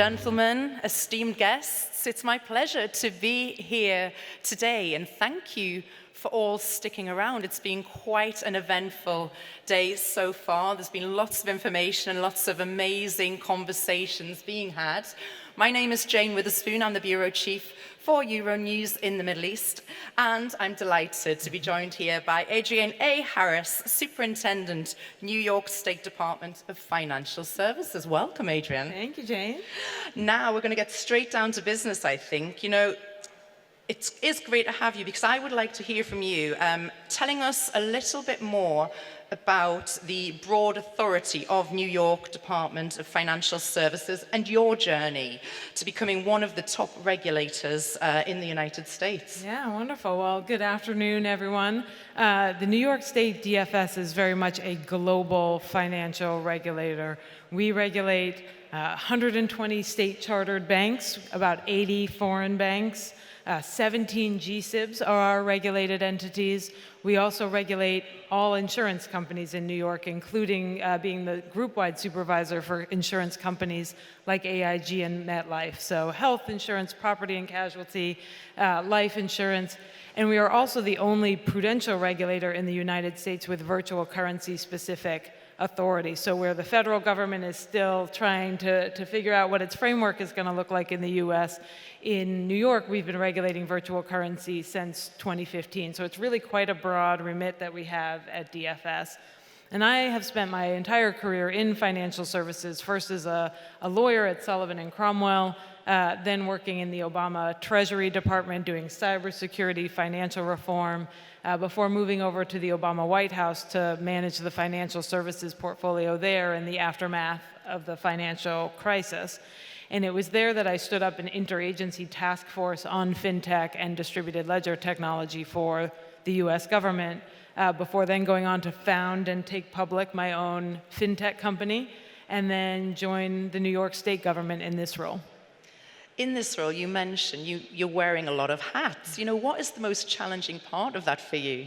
gentlemen, esteemed guests, it's my pleasure to be here today, and thank you for all sticking around. It's been quite an eventful day so far. There's been lots of information and lots of amazing conversations being had. My name is Jane Witherspoon. I'm the Bureau Chief for Euronews in the Middle East, and I'm delighted to be joined here by Adrienne A. Harris, Superintendent, New York State Department of Financial Services. Welcome, Adrienne. Thank you, Jane. Now we're going to get straight down to business, I think. It is great to have you because I would like to hear from you, telling us a little bit more about the broad authority of New York Department of Financial Services and your journey to becoming one of the top regulators in the United States. Yeah, wonderful. Well, good afternoon, everyone. The New York State DFS is very much a global financial regulator. We regulate 120 state-chartered banks, about 80 foreign banks. 17 GSIBs are our regulated entities. We also regulate all insurance companies in New York, including being the group-wide supervisor for insurance companies like AIG and MetLife. So health insurance, property and casualty, life insurance. And we are also the only prudential regulator in the United States with virtual currency-specific authority. So where the federal government is still trying to figure out what its framework is going to look like in the US, in New York, we've been regulating virtual currency since 2015. So it's really quite a broad remit that we have at DFS. And I have spent my entire career in financial services, first as a lawyer at Sullivan and Cromwell, then working in the Obama Treasury Department doing cybersecurity, financial reform, before moving over to the Obama White House to manage the financial services portfolio there in the aftermath of the financial crisis. And it was there that I stood up an interagency task force on fintech and distributed ledger technology for the US government, before then going on to found and take public my own fintech company, and then join the New York State government in this role. In this role, you mentioned you're wearing a lot of hats. What is the most challenging part of that for you?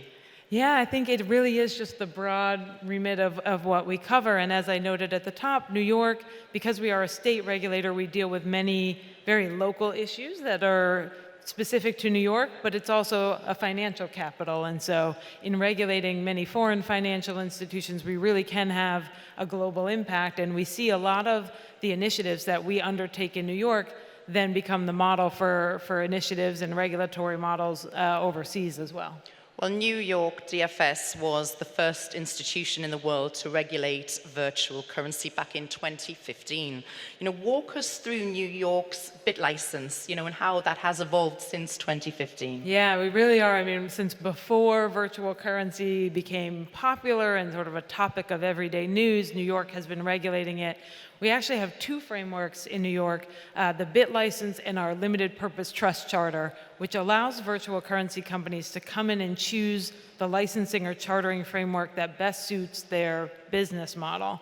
Yeah, I think it really is just the broad remit of what we cover. And as I noted at the top, New York, because we are a state regulator, we deal with many very local issues that are specific to New York, but it's also a financial capital. And so in regulating many foreign financial institutions, we really can have a global impact. And we see a lot of the initiatives that we undertake in New York then become the model for initiatives and regulatory models overseas as well. Well, New York DFS was the first institution in the world to regulate virtual currency back in 2015. Walk us through New York's BIT license, and how that has evolved since 2015. Yeah, we really are. I mean, since before virtual currency became popular and sort of a topic of everyday news, New York has been regulating it. We actually have two frameworks in New York, the BIT license and our limited purpose trust charter, which allows virtual currency companies to come in and choose the licensing or chartering framework that best suits their business model.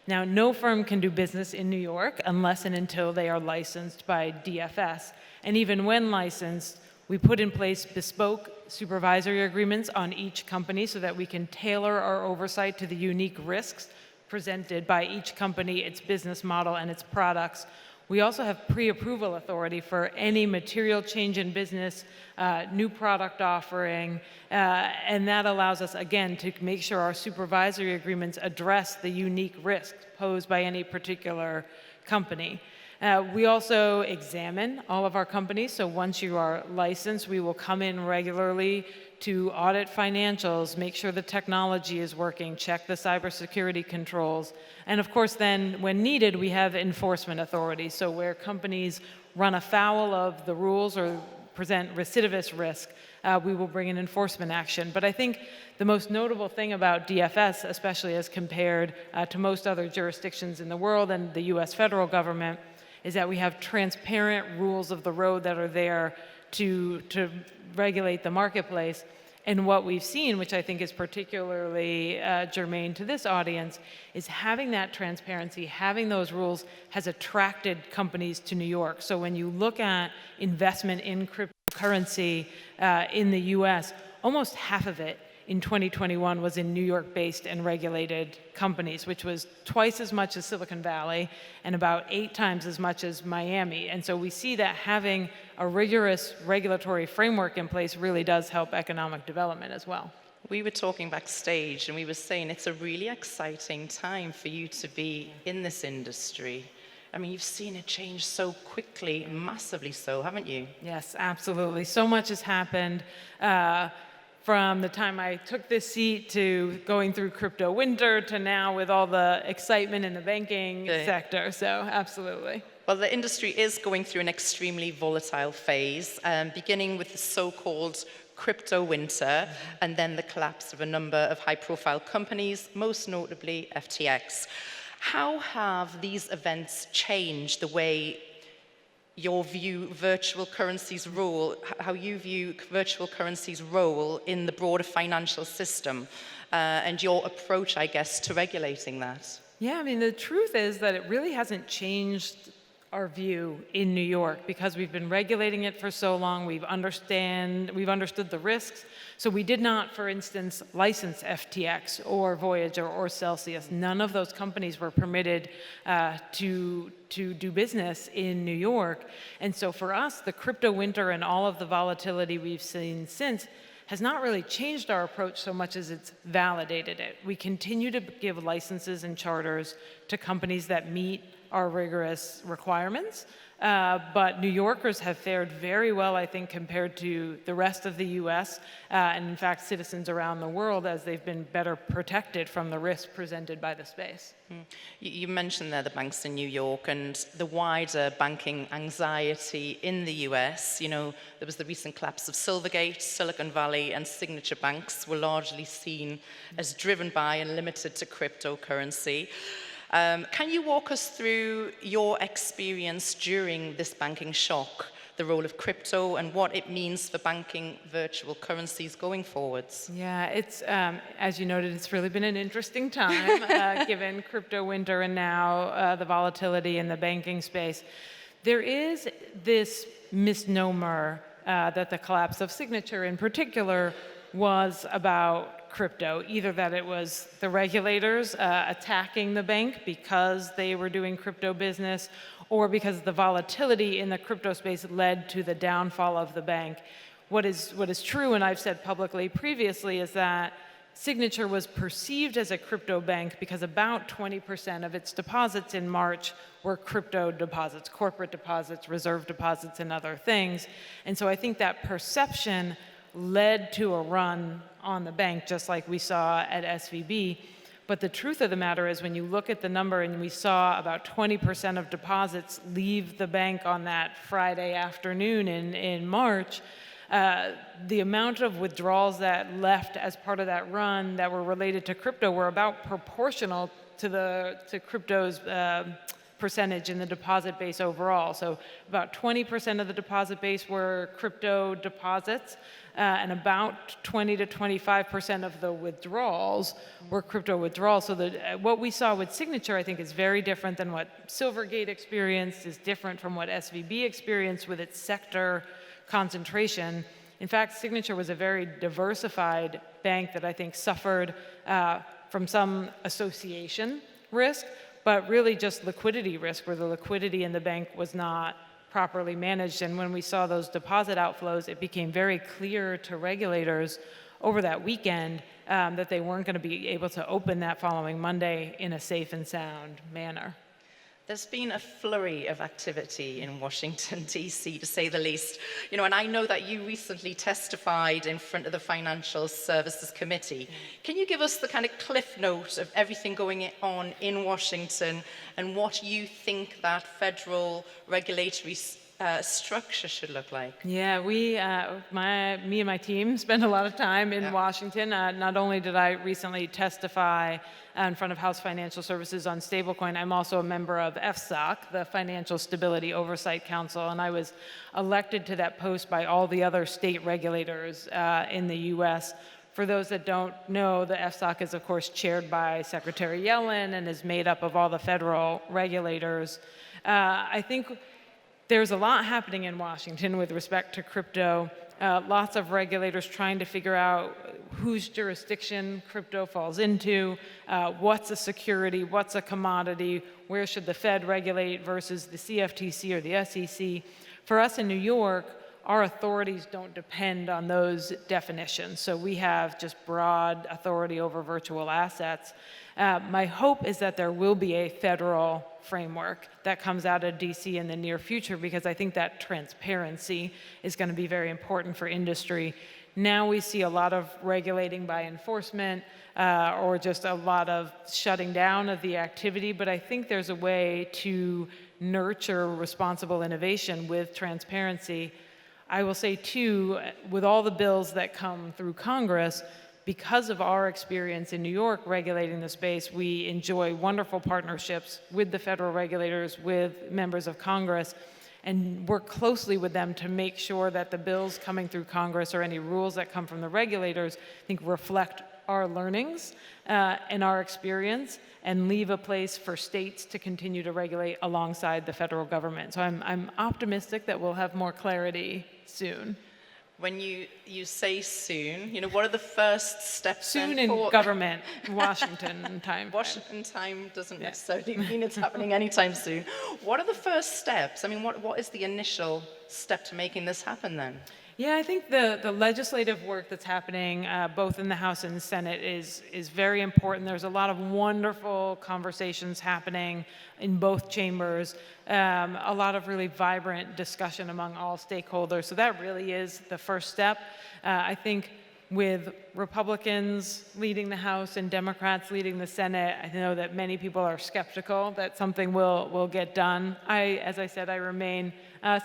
Now, no firm can do business in New York unless and until they are licensed by DFS. And even when licensed, we put in place bespoke supervisory agreements on each company so that we can tailor our oversight to the unique risks presented by each company, its business model, and its products. We also have pre-approval authority for any material change in business, new product offering, and that allows us, again, to make sure our supervisory agreements address the unique risks posed by any particular company. We also examine all of our companies, so once you are licensed, we will come in regularly to audit financials, make sure the technology is working, check the cybersecurity controls. And of course, then, when needed, we have enforcement authority. So where companies run afoul of the rules or present recidivist risk, we will bring an enforcement action. But I think the most notable thing about DFS, especially as compared to most other jurisdictions in the world and the US federal government, is that we have transparent rules of the road that are there to regulate the marketplace. And what we've seen, which I think is particularly germane to this audience, is having that transparency, having those rules has attracted companies to New York. So when you look at investment in cryptocurrency in the US, almost half of it in 2021 was in New York-based and regulated companies, which was twice as much as Silicon Valley and about 8 times as much as Miami. And so we see that having a rigorous regulatory framework in place really does help economic development as well. We were talking backstage and we were saying it's a really exciting time for you to be in this industry. I mean, you've seen it change so quickly, massively so, haven't you? Yes, absolutely. So much has happened. From the time I took this seat to going through crypto winter to now with all the excitement in the banking sector. So absolutely. Well, the industry is going through an extremely volatile phase, beginning with the so-called crypto winter and then the collapse of a number of high-profile companies, most notably FTX. How have these events changed the way your view virtual currencies role, how you view virtual currencies' role in the broader financial system, and your approach, I guess, to regulating that? Yeah, I mean, the truth is that it really hasn't changed our view in New York because we've been regulating it for so long. We've understood the risks. So we did not, for instance, license FTX or Voyager or Celsius. None of those companies were permitted to do business in New York. And so for us, the crypto winter and all of the volatility we've seen since has not really changed our approach so much as it's validated it. We continue to give licenses and charters to companies that meet our rigorous requirements, but New Yorkers have fared very well, I think, compared to the rest of the US, and in fact, citizens around the world, as they've been better protected from the risks presented by the space. You mentioned there the banks in New York and the wider banking anxiety in the US. You know, there was the recent collapse of Silvergate, Silicon Valley, and Signature banks were largely seen as driven by and limited to cryptocurrency. Can you walk us through your experience during this banking shock, the role of crypto and what it means for banking virtual currencies going forwards? Yeah, it's, as you noted, it's really been an interesting time given crypto winter and now the volatility in the banking space. There is this misnomer that the collapse of Signature in particular was about crypto, either that it was the regulators attacking the bank because they were doing crypto business, or because the volatility in the crypto space led to the downfall of the bank. What is true, and I've said publicly previously, is that Signature was perceived as a crypto bank because about 20% of its deposits in March were crypto deposits, corporate deposits, reserve deposits, and other things. And so I think that perception led to a run on the bank, just like we saw at SVB. But the truth of the matter is, when you look at the number, and we saw about 20% of deposits leave the bank on that Friday afternoon in March, the amount of withdrawals that left as part of that run that were related to crypto were about proportional to crypto's percentage in the deposit base overall. So about 20% of the deposit base were crypto deposits, and about 20 to 25% of the withdrawals were crypto withdrawals. So what we saw with Signature, I think, is very different than what Silvergate experienced, is different from what SVB experienced with its sector concentration. In fact, Signature was a very diversified bank that I think suffered from some association risk, but really just liquidity risk, where the liquidity in the bank was not properly managed. And when we saw those deposit outflows, it became very clear to regulators over that weekend that they weren't going to be able to open that following Monday in a safe and sound manner. There's been a flurry of activity in Washington, D.C., to say the least. You know, and I know that you recently testified in front of the Financial Services Committee. Can you give us the kind of cliff note of everything going on in Washington and what you think that federal regulatory structure should look like? Yeah, me and my team spend a lot of time in Washington. Not only did I recently testify in front of House Financial Services on stablecoin, I'm also a member of FSOC, the Financial Stability Oversight Council, and I was elected to that post by all the other state regulators in the U.S. For those that don't know, the FSOC is, of course, chaired by Secretary Yellen and is made up of all the federal regulators. I think there's a lot happening in Washington with respect to crypto. lots of regulators trying to figure out whose jurisdiction crypto falls into, what's a security, what's a commodity, where should the Fed regulate versus the CFTC or the SEC. For us in New York, our authorities don't depend on those definitions. So we have just broad authority over virtual assets. My hope is that there will be a federal framework that comes out of DC in the near future, because I think that transparency is going to be very important for industry. Now we see a lot of regulating by enforcement or just a lot of shutting down of the activity, but I think there's a way to nurture responsible innovation with transparency. I will say, too, with all the bills that come through Congress, because of our experience in New York regulating the space, we enjoy wonderful partnerships with the federal regulators, with members of Congress, and work closely with them to make sure that the bills coming through Congress or any rules that come from the regulators, I think, reflect our learnings and our experience, and leave a place for states to continue to regulate alongside the federal government. So I'm optimistic that we'll have more clarity soon. When you say soon, what are the first steps? Soon in government, Washington time. Washington time doesn't necessarily mean it's happening anytime soon. What are the first steps? I mean, what is the initial step to making this happen then? Yeah, I think the legislative work that's happening both in the House and the Senate is very important. There's a lot of wonderful conversations happening in both chambers, a lot of really vibrant discussion among all stakeholders. So that really is the first step. I think with Republicans leading the House and Democrats leading the Senate, I know that many people are skeptical that something will get done. As I said, I remain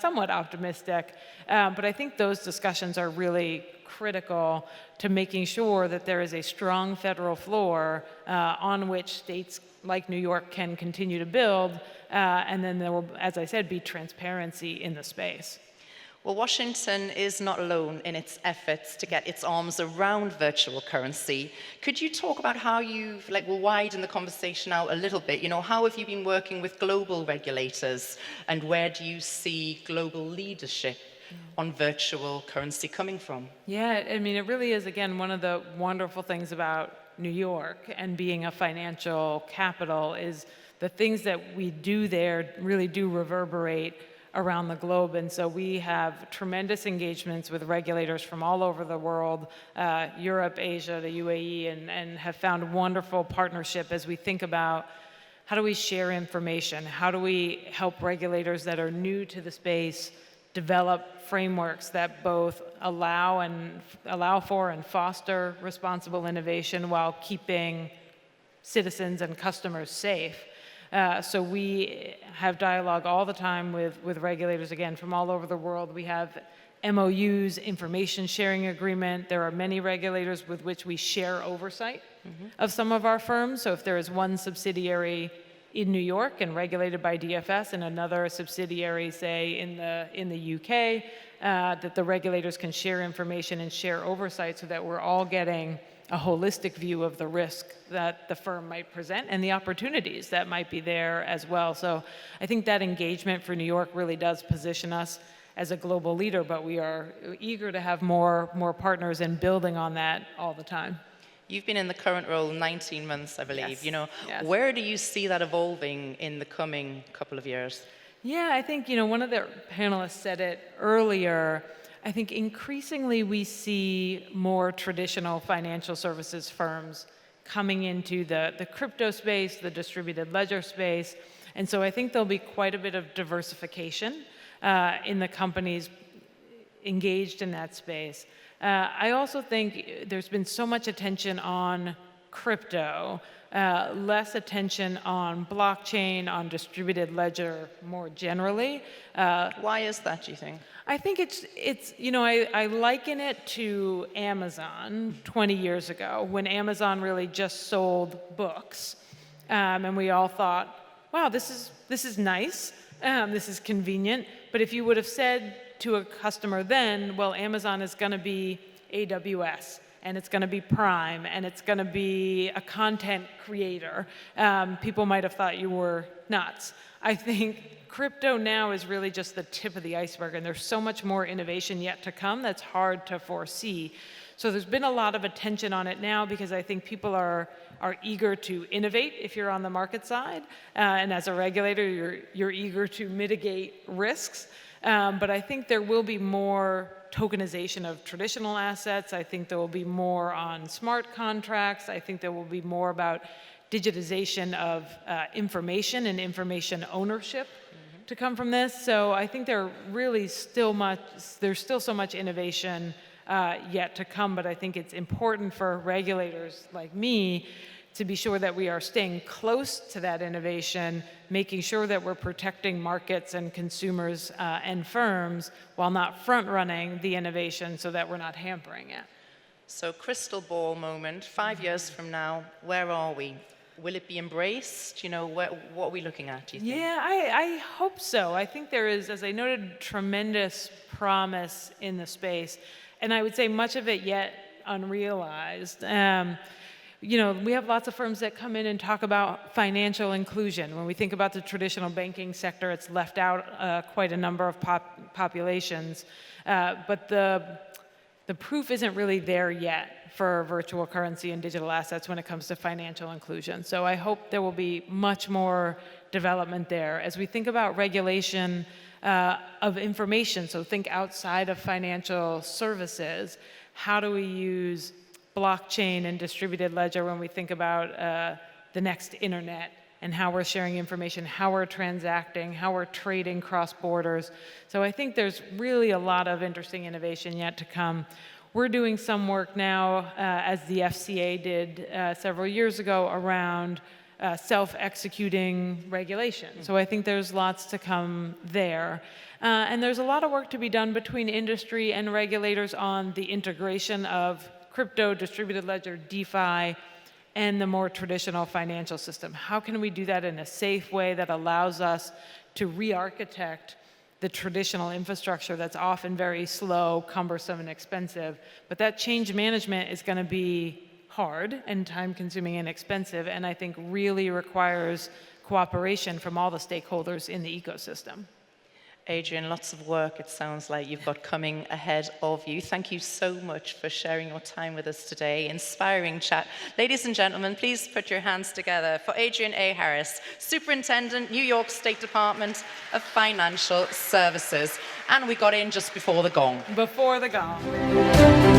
somewhat optimistic, but I think those discussions are really critical to making sure that there is a strong federal floor on which states like New York can continue to build, and then there will, as I said, be transparency in the space. Well, Washington is not alone in its efforts to get its arms around virtual currency. Could you talk about how you've, we'll widen the conversation out a little bit. How have you been working with global regulators, and where do you see global leadership on virtual currency coming from? Yeah, I mean, it really is, again, one of the wonderful things about New York and being a financial capital is the things that we do there really do reverberate around the globe. And so we have tremendous engagements with regulators from all over the world, Europe, Asia, the UAE, and have found wonderful partnership as we think about how do we share information, how do we help regulators that are new to the space develop frameworks that both allow for and foster responsible innovation while keeping citizens and customers safe. So we have dialogue all the time with regulators, again, from all over the world. We have MOUs, information sharing agreement. There are many regulators with which we share oversight of some of our firms. So if there is one subsidiary in New York and regulated by DFS and another subsidiary, say, in the UK, that the regulators can share information and share oversight so that we're all getting a holistic view of the risk that the firm might present and the opportunities that might be there as well. So I think that engagement for New York really does position us as a global leader, but we are eager to have more partners and building on that all the time. You've been in the current role 19 months, I believe. Yes. Yes. Where do you see that evolving in the coming couple of years? Yeah, I think, one of the panelists said it earlier. I think increasingly we see more traditional financial services firms coming into the crypto space, the distributed ledger space. And so I think there'll be quite a bit of diversification in the companies engaged in that space. I also think there's been so much attention on crypto, less attention on blockchain, on distributed ledger more generally. Why is that, do you think? I think it's I liken it to Amazon 20 years ago, when Amazon really just sold books, and we all thought, wow, this is nice, this is convenient. But if you would have said to a customer then, well, Amazon is going to be AWS, and it's going to be Prime, and it's going to be a content creator, people might have thought you were nuts. I think crypto now is really just the tip of the iceberg, and there's so much more innovation yet to come that's hard to foresee. So there's been a lot of attention on it now because I think people are eager to innovate if you're on the market side, and as a regulator, you're eager to mitigate risks. But I think there will be more tokenization of traditional assets. I think there will be more on smart contracts. I think there will be more about digitization of information and information ownership to come from this. So I think there's still so much innovation yet to come, but I think it's important for regulators like me to be sure that we are staying close to that innovation, making sure that we're protecting markets and consumers and firms while not front-running the innovation so that we're not hampering it. So crystal ball moment, 5 years from now, where are we? Will it be embraced? You know, what are we looking at, do you think? Yeah, I hope so. I think there is, as I noted, tremendous promise in the space, and I would say much of it yet unrealized. You know, we have lots of firms that come in and talk about financial inclusion. When we think about the traditional banking sector, it's left out quite a number of populations, but the proof isn't really there yet for virtual currency and digital assets when it comes to financial inclusion. So I hope there will be much more development there. As we think about regulation of information, so think outside of financial services, how do we use blockchain and distributed ledger when we think about the next internet and how we're sharing information, how we're transacting, how we're trading cross borders. So I think there's really a lot of interesting innovation yet to come. We're doing some work now, as the FCA did several years ago, around self-executing regulation. So I think there's lots to come there. And there's a lot of work to be done between industry and regulators on the integration of crypto, distributed ledger, DeFi, and the more traditional financial system. How can we do that in a safe way that allows us to re-architect the traditional infrastructure that's often very slow, cumbersome, and expensive? But that change management is going to be hard and time-consuming and expensive, and I think really requires cooperation from all the stakeholders in the ecosystem. Adrienne, lots of work, it sounds like you've got coming ahead of you. Thank you so much for sharing your time with us today. Inspiring chat. Ladies and gentlemen, please put your hands together for Adrienne A. Harris, Superintendent, New York State Department of Financial Services. And we got in just before the gong. Before the gong.